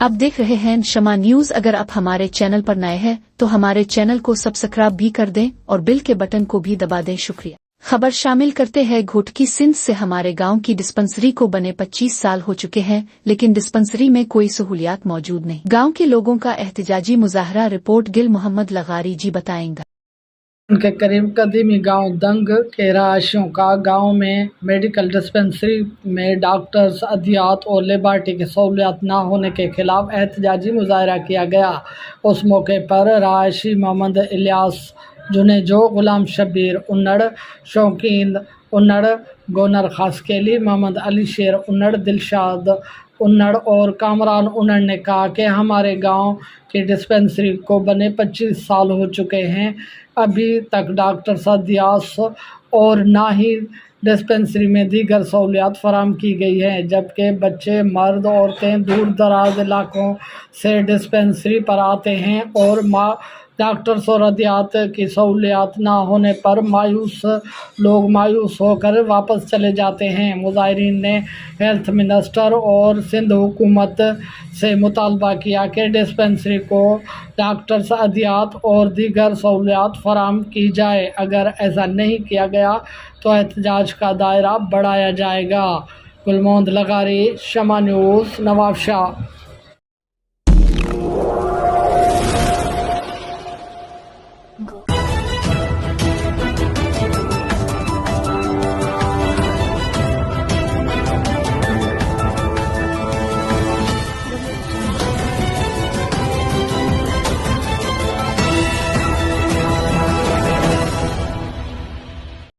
आप देख रहे हैं शमा न्यूज। अगर आप हमारे चैनल पर नए हैं तो हमारे चैनल को सब्सक्राइब भी कर दें और बेल के बटन को भी दबा दें। शुक्रिया। खबर शामिल करते हैं घोटकी सिंध से। हमारे गांव की डिस्पेंसरी को बने 25 साल हो चुके हैं, लेकिन डिस्पेंसरी में कोई सहूलियात मौजूद नहीं। गांव के लोगों का एहतजाजी मुजाहरा। रिपोर्ट गिल मोहम्मद लगारी जी बताएंगे। उनके करीब कदीमी गांव दंग के रहायशियों का गांव में मेडिकल डिस्पेंसरी में डॉक्टर्स, अदियात और लेबार्टी की सहूलियात न होने के खिलाफ एहतजाजी मुजाहरा किया गया। उस मौके पर रहायशी मोहम्मद इलियास जुनेजो, गुलाम शबीर उन्नड़, शौकीन उन्नड़, गोनर खासकेली, मोहम्मद अली शेर उन्नड़, दिलशाद उन्नड़ और कामरान उन्नड़ ने कहा कि हमारे गांव की डिस्पेंसरी को बने 25 साल हो चुके हैं, अभी तक डॉक्टर सदियास और ना ही डिस्पेंसरी में दीगर सहूलियात फराहम की गई हैं, जबकि बच्चे, मर्द, औरतें दूर दराज इलाकों से डिस्पेंसरी पर आते हैं और डॉक्टर्स और अदियात की सहूलियात ना होने पर लोग मायूस होकर वापस चले जाते हैं। मुजाहिरीन ने हेल्थ मिनिस्टर और सिंध हुकूमत से मुतालबा किया कि डिस्पेंसरी को डॉक्टर्स, अदियात और दीगर सहूलियात फराहम की जाए। अगर ऐसा नहीं किया गया तो एहतजाज का दायरा बढ़ाया जाएगा। गुल मोहम्मद लगारी, शमा न्यूज़, नवाबशाह।